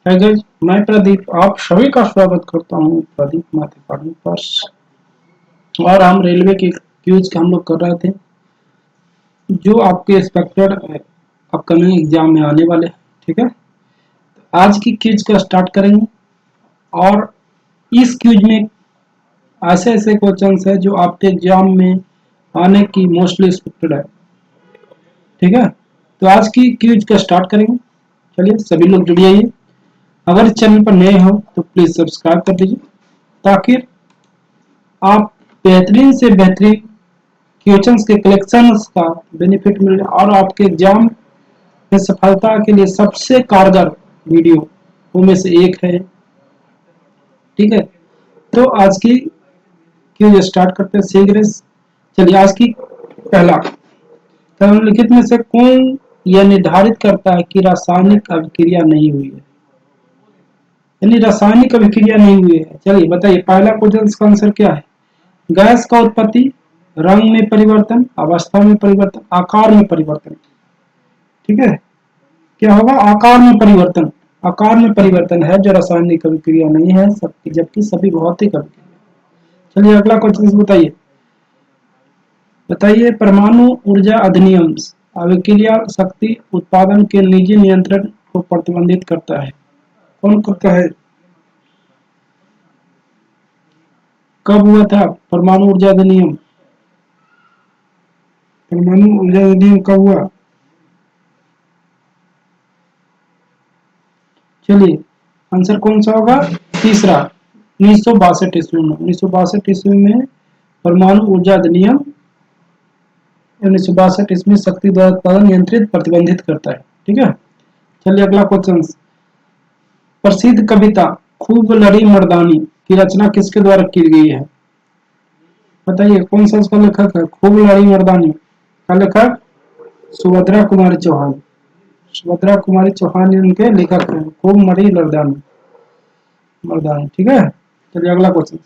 Hi guys, मैं प्रदीप आप सभी का स्वागत करता हूँ प्रदीप माथे पढ़ने पर। और हम रेलवे के क्यूज का हम लोग कर रहे थे जो आपके एक्सपेक्टेड अपकमिंग एग्जाम में आने वाले हैं। ठीक है, आज की क्यूज का स्टार्ट करेंगे। और इस क्यूज में ऐसे ऐसे क्वेश्चंस है जो आपके एग्जाम में आने की मोस्टली एक्सपेक्टेड है। ठीक है, तो आज की क्यूज का स्टार्ट करेंगे। चलिए सभी लोग जुड़ जाइए। अगर इस चैनल पर नए हो तो प्लीज सब्सक्राइब कर दीजिए ताकि आप बेहतरीन से बेहतरीन क्वेश्चंस के कलेक्शंस का बेनिफिट मिले और आपके एग्जाम में सफलता के लिए सबसे कारगर वीडियो वो में से एक है। ठीक है, तो आज की क्यूज स्टार्ट करते हैं शीघ्र। चलिए आज की पहला, निम्नलिखित में से कौन यह निर्धारित करता है कि रासायनिक अभिक्रिया नहीं हुई है, यानी रासायनिक अभिक्रिया नहीं हुई है। चलिए बताइए, पहला क्वेश्चन का आंसर क्या है? गैस का उत्पत्ति, रंग में परिवर्तन, अवस्था में परिवर्तन, आकार में परिवर्तन। ठीक है, क्या होगा? आकार में परिवर्तन। आकार में परिवर्तन है जो रासायनिक अभिक्रिया नहीं है सबकी, जबकि सभी भौतिक अभिक्रिया। चलिए अगला क्वेश्चन बताइए। बताइए, परमाणु ऊर्जा अधिनियम अभिक्रिया शक्ति उत्पादन के निजी नियंत्रण को प्रतिबंधित करता है। कौन करता है? कब हुआ था परमाणु ऊर्जा अधिनियम? परमाणु ऊर्जा अधिनियम कब हुआ? चलिए आंसर कौन सा होगा? तीसरा, 1962 ईस्वी में। 1962 ईस्वी में परमाणु ऊर्जा अधिनियम 1962 ईस्वी में शक्ति द्वारा उत्पादन नियंत्रित प्रतिबंधित करता है। ठीक है, चलिए अगला क्वेश्चन। प्रसिद्ध कविता खूब लड़ी मर्दानी की रचना किसके द्वारा की गई है? बताइए कौन सा उसका लेखक है? खूब लड़ी मर्दानी का लेखक सुभद्रा कुमारी चौहान। सुभद्रा कुमारी चौहान उनके लेखक हैं, खूब मड़ी मर्दानी मर्दानी। ठीक है, चलिए अगला क्वेश्चन।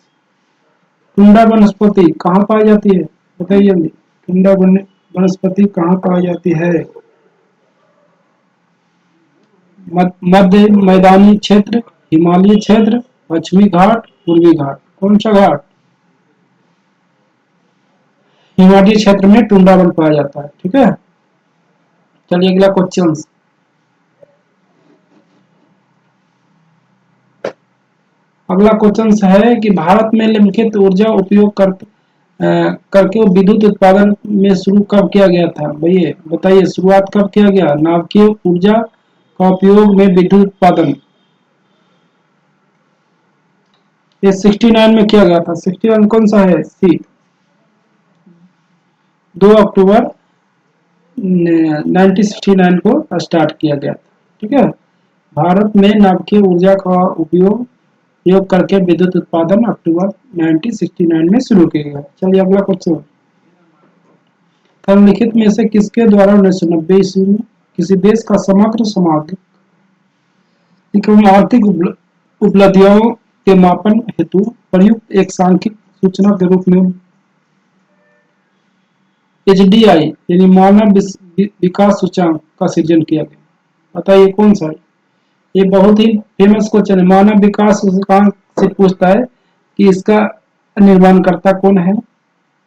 टुंडा वनस्पति कहाँ पाई जाती है? बताइए जल्दी, टुंडा वनस्पति कहाँ पाई जाती है? मध्य मैदानी क्षेत्र, हिमालय क्षेत्र, पश्चिमी घाट, पूर्वी घाट। कौन सा घाट? हिमालय क्षेत्र में टुंडा वन पाया जाता है। ठीक है, चलिए अगला क्वेश्चन। अगला क्वेश्चन है कि भारत में निम्नलिखित ऊर्जा उपयोग करके विद्युत उत्पादन में शुरू कब किया गया था? भैया बताइए, शुरुआत कब किया गया नाभिकीय ऊर्जा का उपयोग में विद्युत उत्पादन? ये 69 में किया गया था। 61 कौन सा है? सी, 2 अक्टूबर 1969 को स्टार्ट किया गया था। ठीक है, भारत में नाभिकीय ऊर्जा का उपयोग करके विद्युत उत्पादन अक्टूबर 1969 में शुरू किया गया। चलिए अगला क्वेश्चन। निम्नलिखित में से किसके द्वारा 1990 ईस्वी में किसी देश का समग्र सामाजिक आर्थिक उपलब्धियों के मापन हेतु प्रयुक्त एक सांख्यिक सूचना के रूप में HDI यानी मानव विकास सूचकांक का सृजन किया गया? बताइए कौन सा है? ये बहुत ही फेमस क्वेश्चन है। मानव विकास सूचकांक से पूछता है कि इसका निर्माणकर्ता कौन है,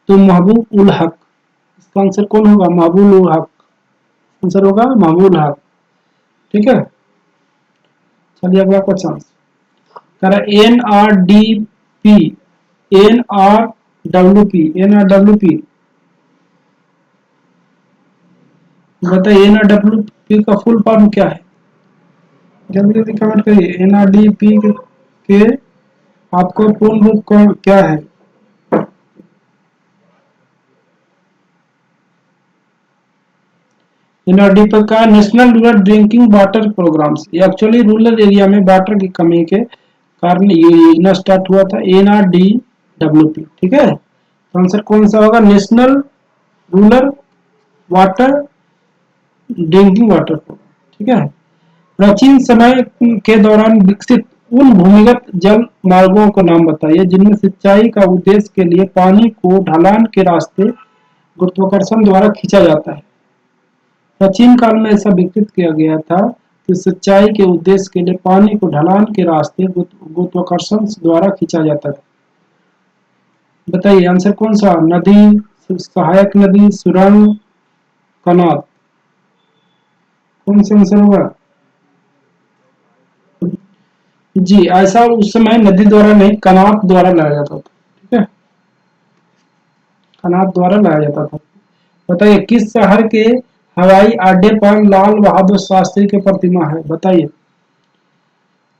तो महबूब उल हक। इसका आंसर कौन होगा? महबूब उल हक। आंसर होगा महबूब उल हक। ठीक है, चलिए अगला क्वेश्चन। NRDP, NRWP बताइए, NRWP का फुल फॉर्म क्या है? जल्दी जल्दी कमेंट करिए। NRDP के आपको पूर्ण रूप क्या है? NRDP का national rural drinking water programs. ये एक्चुअली रूरल एरिया में वाटर की कमी के कारण ये योजना स्टार्ट हुआ था, NRDWP। ठीक है, तो आंसर कौन सा होगा? National rural water drinking water program. ठीक है, प्राचीन समय के दौरान विकसित उन भूमिगत जल मार्गों को नाम बताइए जिनमें सिंचाई का उद्देश्य के लिए पानी को ढलान के रास्ते गुरुत्वाकर्षण द्वारा खींचा जाता है। प्राचीन काल में ऐसा विकसित किया गया था तो सिंचाई के उद्देश्य के लिए पानी को ढलान के रास्ते गुरुत्वाकर्षण द्वारा खींचा जाता है। बताइए आंसर कौन सा? नदी, सहायक नदी, सुरंग, कनाल, कौन सा आंसर होगा? जी, ऐसा उस समय नदी द्वारा नहीं, कनात द्वारा लाया जाता था। ठीक है, कनात द्वारा लाया जाता था। बताइए किस शहर के हवाई अड्डे पर लाल बहादुर शास्त्री की प्रतिमा है? बताइए।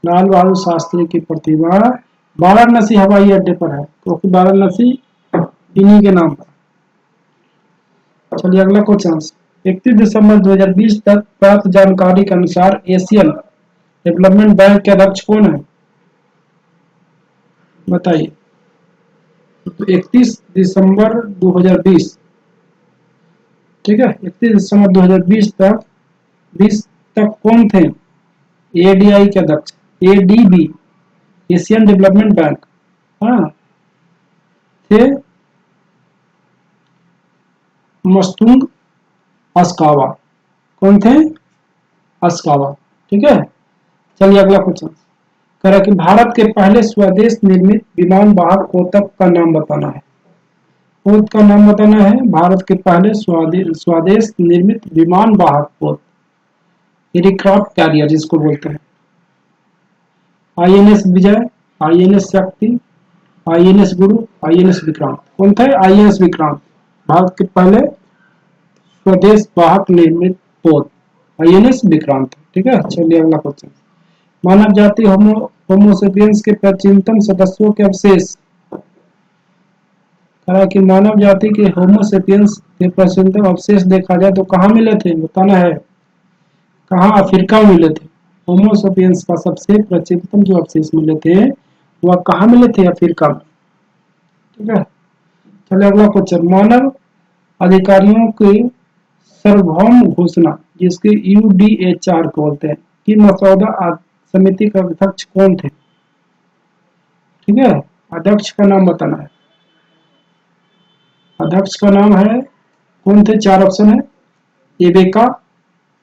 लाल बहादुर शास्त्री की प्रतिमा वाराणसी हवाई अड्डे पर है, क्योंकि वाराणसी इन्हीं के नाम पर। चलिए अगला क्वेश्चन। 31 दिसंबर 2020 तक प्राप्त जानकारी के अनुसार एशियन डेवलपमेंट बैंक के अध्यक्ष कौन है? बताइए। तो 31 दिसंबर 2020, ठीक है, 31 दिसंबर 2020 तक 20 तक कौन थे? एडीआई के अध्यक्ष, एडीबी, एशियन डेवलपमेंट बैंक, हाँ, थे मस्तुंग अस्कावा। कौन थे? अस्कावा। ठीक है, चलिए अगला क्वेश्चन कह रहा है कि भारत के पहले स्वदेश निर्मित विमान वाहक कोतक का नाम बताना है। पोत का नाम बताना है। भारत के पहले स्वदेश निर्मित विमान वाहक पोत, एयरक्राफ्ट कैरियर जिसको बोलते हैं। आईएनएस विजय, आईएनएस शक्ति, आईएनएस गुरु, आईएनएस विक्रांत। कौन था? आईएनएस विक्रांत, भारत के पहले स्वदेश वाहक निर्मित पोत आईएनएस विक्रांत। ठीक है, चलिए अगला क्वेश्चन। मानव जाति होमोसेपियंस के प्राचीनतम सदस्यों के अवशेष, कहा कि मानव जाति के होमोसेपियंस के प्राचीनतम अवशेष देखा जाए तो कहाँ मिले थे? बताना है। कहाँ? अफ्रीका में मिले थे। होमोसेपियंस का सबसे प्राचीनतम जो अवशेष मिले थे वह कहाँ मिले थे? अफ्रीका में। ठीक है, चलिए अगला क्वेश्चन। मानव अधिकारियों की सार्वभौम घोषणा जिसके यूडीएचआर बोलते हैं कि मसौदा समिति का अध्यक्ष कौन थे? ठीक है, अध्यक्ष का नाम बताना है। अध्यक्ष का नाम है, कौन थे? 4 ऑप्शन है। एबेका,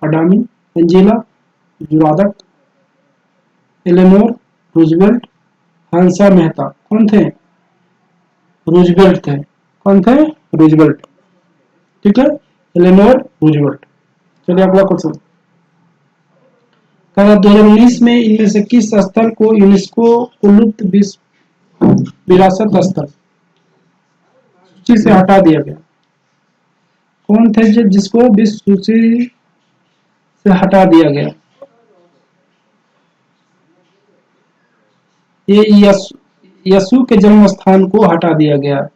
अडामी, Angela जुरादक, Eleanor Roosevelt, Hansa Mehta. कौन थे? रूजवेल्ट थे। कौन थे? रूजवेल्ट। ठीक है, एलेनोर रूजवेल्ट। चलिए अगला क्वेश्चन। 2019 में इनमें से किस स्थल को यूनेस्को लुप्त विश्व विरासत स्थल सूची से हटा दिया गया? कौन थे जिसको विश्व सूची से हटा दिया गया? ये यसु के जन्म स्थान को हटा दिया गया,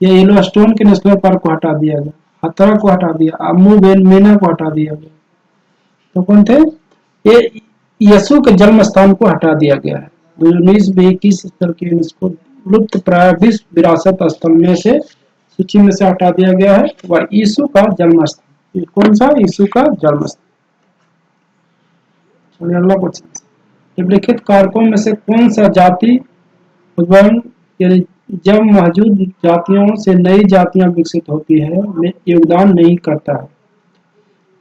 या येलोस्टोन के नेशनल पार्क को हटा दिया गया, हथरा को हटा दिया, अम्मू मेना को हटा दिया गया। तो कौन थे? ये यसु के जन्म स्थान को हटा दिया गया है। 2019 में किस स्थल के यूनेस्को लुप्त प्राय विश्व विरासत स्थल में से सूची में से हटा दिया गया है? वह यीशु का जन्म स्थान। कौन सा? यीशु का जन्म स्थान। अगला क्वेश्चन। निम्नलिखित कारकों में से कौन सा जाति उद्भवन यानी जब मौजूद जातियों से नई जातियां विकसित होती है में योगदान नहीं करता है?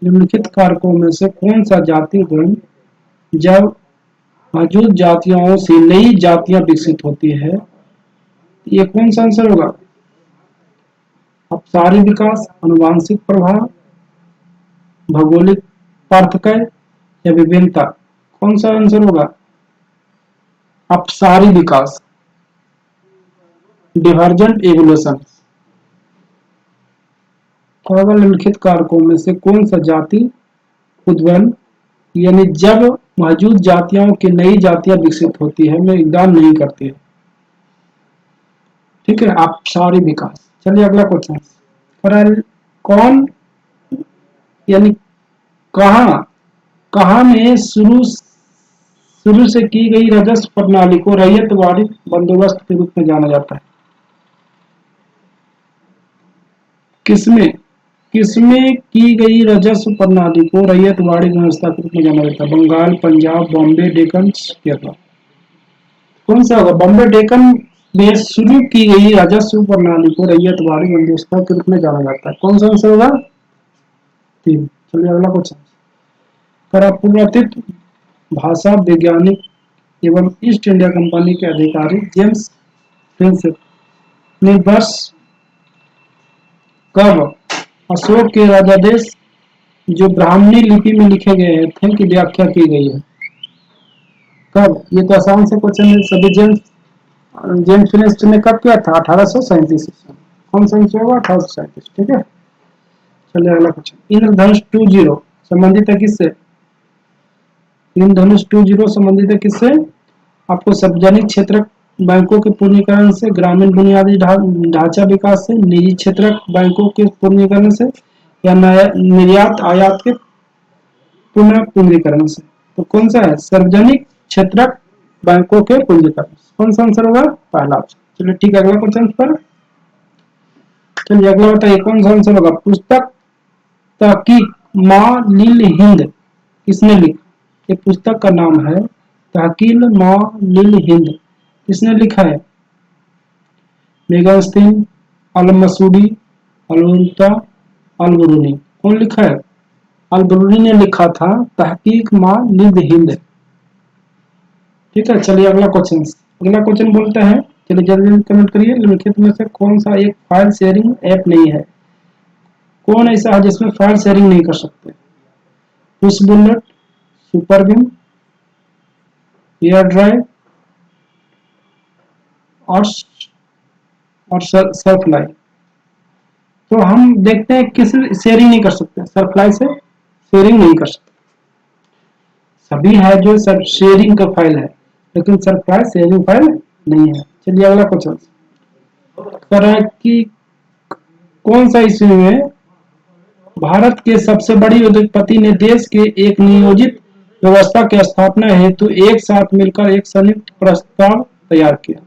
निम्नलिखित कारकों में से कौन सा जाति उद्भवन जब मौजूद जातियों से नई जातियां विकसित होती है? ये कौन सा आंसर होगा? अपसारी विकास, आनुवांशिक प्रभाव, भौगोलिक पार्थक्य या विभिन्नता। कौन सा आंसर होगा? अपसारी विकास, डिवर्जेंट एवोल्यूशन। निम्नलिखित कारकों में से कौन सा जाति उद्भवन यानी जब मौजूद जातियों की नई जातियां विकसित होती है में योगदान नहीं करती है? ठीक है, अपसारी विकास। चलिए अगला क्वेश्चन। कौन यानी कहाँ में शुरू से की गई राजस्व प्रणाली को रैयतवाड़ी बंदोबस्त के रूप में जाना जाता है? किसमें की गई राजस्व प्रणाली को रैयतवाड़ी व्यवस्था के रूप में जाना जाता है? बंगाल, पंजाब, बॉम्बे, डेक्कन, केरला। कौन सा होगा? बॉम्बे डेक्कन में शुरू की गई राजस्व प्रणाली को रैयतवाड़ी व्यवस्था के रूप में जाना जाता है। कौन सा आंसर होगा? 3। चलिए अगला क्वेश्चन। परापुरातित भाषा वैज्ञानिक एवं ईस्ट इंडिया कंपनी के अधिकारी जेम्स प्रिंसेप ने वर्ष कब अशोक के राजादेश जो ब्राह्मणी लिपि में लिखे गए थे की व्याख्या की गई है? कब? ये तो आसान से क्वेश्चन है। सभी जेम्स जेम्स प्रिंसेप ने कब किया था? 1837 में। कौन सा ईस्वी होगा? 1837। ठीक है, चलिए अगला क्वेश्चन। इंद्रधनुष 20 संबंधित है किससे? इंद्रधनुष 20 संबंधित है किससे? आपको सार्वजनिक क्षेत्र बैंकों के पूर्णीकरण से, ग्रामीण बुनियादी ढांचा विकास से, निजी क्षेत्र बैंकों के पूर्णीकरण से, या निर्यात आयात के पुनः पूंजीकरण से? तो कौन सा है? सार्वजनिक क्षेत्र बैंकों के पूंजीकरण। कौन सा आंसर होगा? पहला ऑप्शन। चलिए ठीक है, अगला क्वेश्चन पर चलिए अगला बताइए कौन सा आंसर होगा? पुस्तक तहकीक माँ लील हिंद किसने लिखी? ये पुस्तक का नाम है तहकील माँ लील हिंद। किसने लिखा है? मेगास्तीन, अल मसूदी, अलवंता, अलबरूनी। कौन लिखा है? अलबरूनी ने लिखा था तहकीक माँ लील हिंद। ठीक है, चलिए अगला क्वेश्चन। अगला क्वेश्चन बोलता है, चलिए जल्दी कमेंट करिए, निम्नलिखित में से कौन सा एक फाइल शेयरिंग ऐप नहीं है? कौन ऐसा है जिसमें फाइल शेयरिंग नहीं कर सकते? पुश बुलेट, सुपर बिम, एयर ड्राइव और सरफ्लाई। तो हम देखते हैं किस शेयरिंग नहीं कर सकते? सरफ्लाई से शेयरिंग नहीं कर सकते। सभी है जो सब शेयरिंग का फाइल है, लेकिन सरफ्लाई शेयरिंग फाइल नहीं है। चलिए अगला क्वेश्चन कर रहा है कि कौन सा ईस्वी में भारत के सबसे बड़ी उद्योगपति ने देश के एक नियोजित व्यवस्था की स्थापना हेतु एक साथ मिलकर एक संयुक्त प्रस्ताव तैयार किया?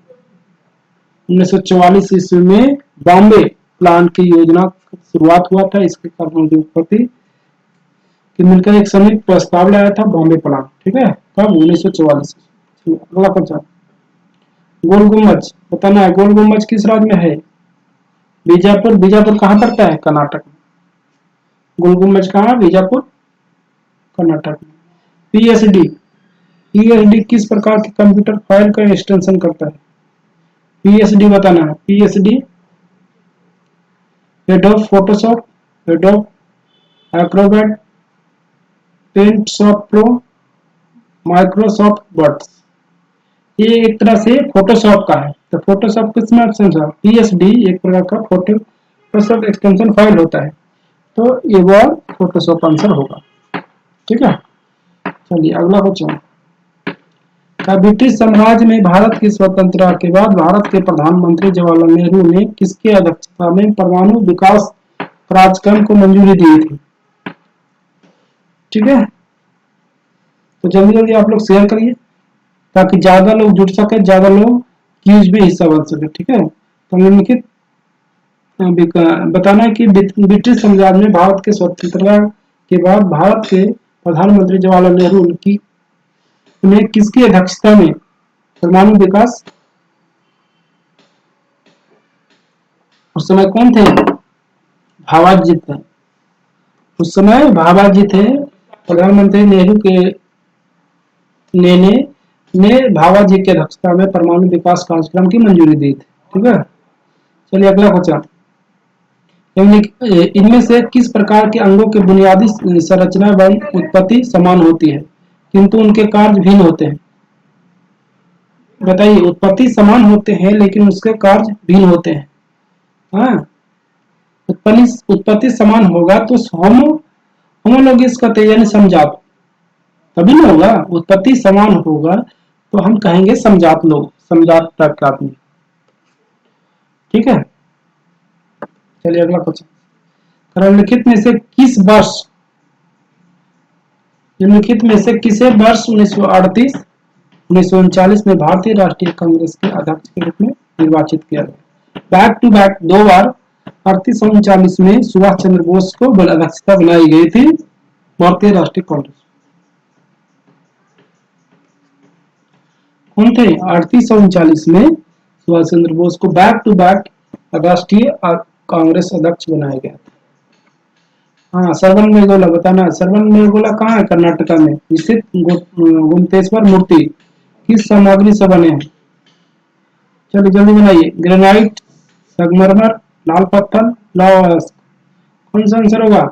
1944 ईस्वी में बॉम्बे प्लान की योजना शुरुआत हुआ था। इसके कारण उद्योगपति कि मिलकर एक संयुक्त प्रस्ताव लाया था, बॉम्बे प्लान। ठीक है, कब? 1944। अगला क्वेश्चन, गोल गुम्बज बताना है। गोल गुम्बज किस राज्य में है? बीजापुर। बीजापुर कहाँ पड़ता है? कर्नाटक में। गोल गुम्बज कहाँ? बीजापुर, कर्नाटक में। पीएचडी, पीएचडी किस प्रकार के कंप्यूटर फाइल का एक्सटेंशन करता है? पीएचडी बताना है। PhD Adobe Photoshop, Adobe Acrobat, Paint Shop Pro, Microsoft Word. ये एक तरह से फोटोशॉप का है। तो फोटोशॉप किसमें एक्सटेंशन? पीएचडी एक प्रकार का फोटोशॉप एक्सटेंशन फाइल होता है। तो ये वो फोटोशॉप आंसर होगा। ठीक है, चलिए अगला क्वेश्चन। ब्रिटिश साम्राज्य में भारत की स्वतंत्रता के बाद भारत के प्रधानमंत्री जवाहरलाल नेहरू ने किसकी अध्यक्षता में परमाणु विकास कार्यक्रम को मंजूरी दी थी? ठीक है, तो जल्दी जल्दी आप लोग शेयर करिए ताकि ज्यादा लोग जुड़ सके, ज्यादा लोग क्यूज में हिस्सा बन सके। ठीक है, तो निम्नलिखित बताना है कि ब्रिटिश साम्राज्य में भारत के स्वतंत्रता के बाद भारत के प्रधानमंत्री जवाहरलाल नेहरू की ने किसकी अध्यक्षता में परमाणु विकास, उस समय कौन थे? भाबाजी थे। उस समय भाबाजी थे। प्रधानमंत्री नेहरू के ने भाबाजी की अध्यक्षता में परमाणु विकास कार्यक्रम की मंजूरी दी थी। ठीक है, चलिए अगला क्वेश्चन। इनमें से किस प्रकार के अंगों की बुनियादी संरचना व उत्पत्ति समान होती है किंतु उनके कार्य भिन्न होते हैं? बताइए, उत्पत्ति समान होते हैं लेकिन उसके कार्य भिन्न होते हैं। हाँ, उत्पत्ति समान होगा तो होमोलोगिस कहते हैं, यानी समजात, तभी ना होगा। उत्पत्ति समान होगा तो हम कहेंगे समजात लोग, समजात टाइप का आदमी। ठीक है, चलिए अगला क्वेश्चन। निम्नलिखित में से किस वर्ष निम्नलिखित में से किसे वर्ष 1938 1939 में भारतीय राष्ट्रीय कांग्रेस के अध्यक्ष के रूप में निर्वाचित किया गया? बैक टू बैक दो बार 38 और 39 में सुभाष चंद्र बोस को अध्यक्षता बनाई गई थी भारतीय राष्ट्रीय कांग्रेस। कौन थे? 38 और 39 में सुभाष चंद्र बोस को बैक टू बैक राष्ट्रीय कांग्रेस अध्यक्ष बनाया गया था। हाँ, श्रवण बेगोला बताना है। श्रवण बेगोला कहाँ है? कर्नाटका में स्थित गुप्तेश्वर मूर्ति किस सामग्री से बने हैं? चलिए जल्दी बनाइए। ग्रेनाइट, संगमरमर, लाल पत्थर, लौह अयस्क। कौन सा आंसर होगा?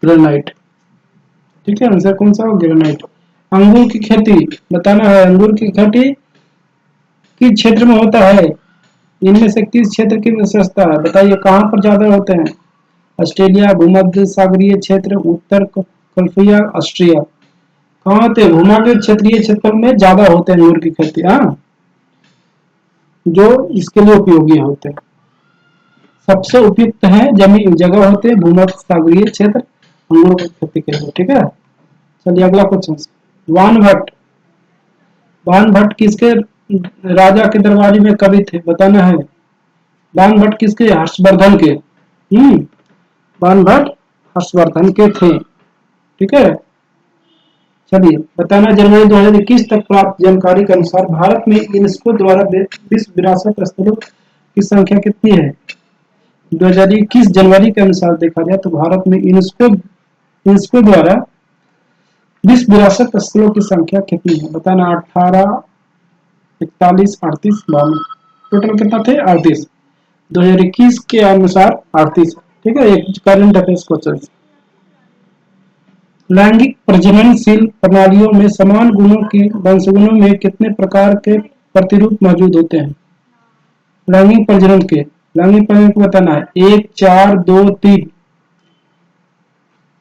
ग्रेनाइट। ठीक है, आंसर कौन सा हो? ग्रेनाइट। अंगूर की खेती बताना है। अंगूर की खेती किस क्षेत्र में होता है? इनमें से किस क्षेत्र की विशेषता है? बताइए कहाँ पर ज्यादा होते हैं? ऑस्ट्रेलिया, भूमध्य सागरीय क्षेत्र, उत्तर कल्फिया, ऑस्ट्रिया। कहाँ होते हैं? भूमध्य क्षेत्रीय क्षेत्र में ज्यादा होते हैं अंगूर की खेती। हाँ, जो इसके लिए उपयोगी होते हैं। सबसे उपयुक्त है जमीन जगह होते हैं भूमध्य सागरीय क्षेत्र अंगूर की खेती के लिए। ठीक है, चलिए अगला क्वेश्चन। वानभट्ट, वानभट्ट किसके राजा के दरबार में कवि थे? बताना है। वानभट्ट किसके? हर्षवर्धन के। वानभट्ट हर्षवर्धन के थे। ठीक है, चलिए बताना। जनवरी 2021 तक प्राप्त जानकारी के अनुसार भारत में यूनेस्को द्वारा विश्व विरासत स्थलों की संख्या कितनी है? 2021 जनवरी के अनुसार देखा जाए तो भारत में यूनेस्को यूनेस्को द्वारा विश्व विरासत स्थलों की संख्या कितनी है? बताना। 18, 41, 38, 52। टोटल कितना थे? 38। 2021 के अनुसार 38। ठीक है, एक करंट अफेयर्स क्वेश्चन। लैंगिक प्रजननशील प्रणालियों में समान गुणों की वंशगुणों में कितने प्रकार के प्रतिरूप मौजूद होते हैं? लैंगिक प्रजनन के, लैंगिक प्रजनन को बताना है। 1, 4, 2, 3।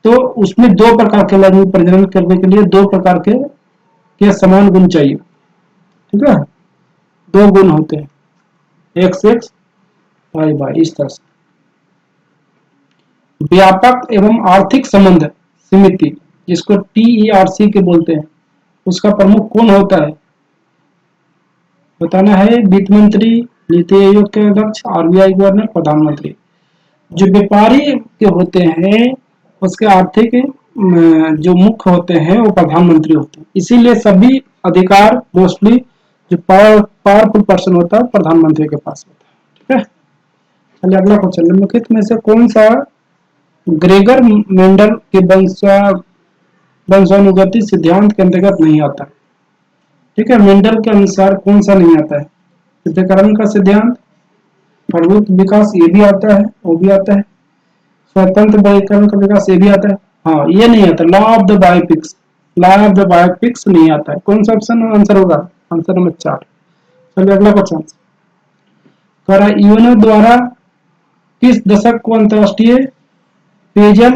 तो उसमें दो प्रकार के लैंगिक प्रजनन करने के लिए दो प्रकार के समान गुण चाहिए। ठीक है, दो गुण होते हैं, एक्स एक्स वाई वाई, इस तरह से। व्यापक एवं आर्थिक संबंध समिति, जिसको TERC के बोलते हैं, उसका प्रमुख कौन होता है? बताना है। वित्त मंत्री, नीति आयोग के अध्यक्ष, RBI गवर्नर, प्रधानमंत्री। जो व्यापारी के होते हैं उसके आर्थिक जो मुख्य होते हैं वो प्रधानमंत्री होते हैं। इसीलिए सभी अधिकार मोस्टली जो पावरफुल पर्सन होता है प्रधानमंत्री के पास होता है। ठीक है, चलिए अगला क्वेश्चन। निम्नलिखित में से कौन सा ग्रेगर मेंडल के वंशानुगति सिद्धांत के अंतर्गत नहीं आता? ठीक है, मेंडल के अनुसार कौन सा नहीं आता है? पृथक्करण का सिद्धांत, प्रभुत्व विकास, ये भी आता है, वो भी आता है। स्वतंत्र वर्गीकरण का विकास, ये भी आता है। हाँ, ये नहीं आता। Law of the biopics, law of the biopics नहीं आता है। कौन सा ऑप्शन आंसर होगा? Answer number 4। चलिए अगला क्वेश्चन। करा यूएनओ द्वारा किस दशक को अंतर्राष्ट्रीय पेयजल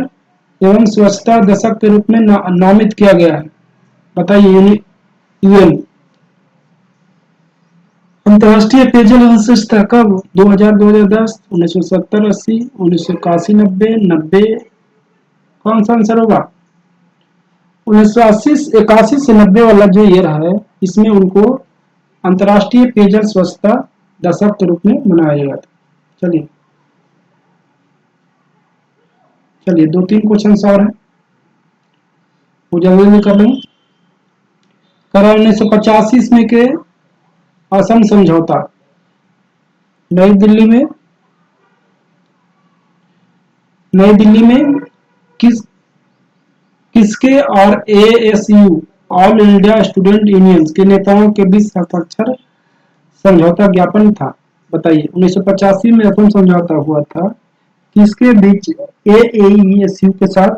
एवं स्वच्छता दशक के रूप में नामित किया गया है? बताइए। यूएन अंतर्राष्ट्रीय पेयजल एवं स्वच्छता कब? 2000, 2010, 1970, 80, 1981, 90, 90। कौन सा आंसर होगा? 1980, 81 से 90 वाला जो ईयर है, इसमें उनको अंतर्राष्ट्रीय पेयजल स्वच्छता दशक के रूप में मनाया गया था। चलिए चलिए 2-3 क्वेश्चन और हैं, वो जल्दी में कर लेंगे। करा 1985 में के असम समझौता नई दिल्ली में किस किसके और ASU all India student unions के नेताओं के बीच हस्ताक्षर समझौता ज्ञापन था? बताइए। 1985 में असम समझौता हुआ था, किसके बीच? AAESU के साथ।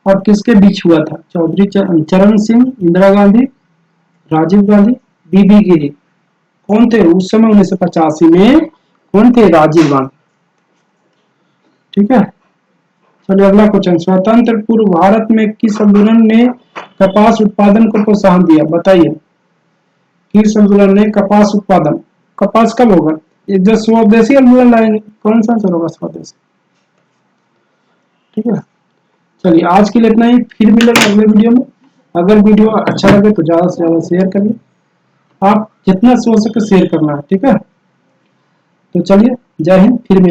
और किसके बीच हुआ था? चौधरी चरण सिंह, इंदिरा गांधी, राजीव गांधी, बीबी गिरी। कौन थे उस समय 1985 में? कौन थे? राजीव गांधी। ठीक है, चलिए अगला क्वेश्चन। स्वतंत्र पूर्व भारत में किस आंदोलन ने कपास उत्पादन को प्रोत्साहन दिया? बताइए। किस आंदोलन ने कपास उत्पादन? कपास कब होगा? जब स्वदेशी आंदोलन लाएंगे। कौन सा आंसर होगा? स्वदेशी। ठीक है, चलिए आज के लिए इतना ही, फिर मिलेंगे अगले वीडियो में। अगर वीडियो अच्छा लगे तो ज्यादा से ज्यादा शेयर करिए, आप जितना सोच सके शेयर करना है। ठीक है, तो चलिए, जय हिंद, फिर मिलेंगे।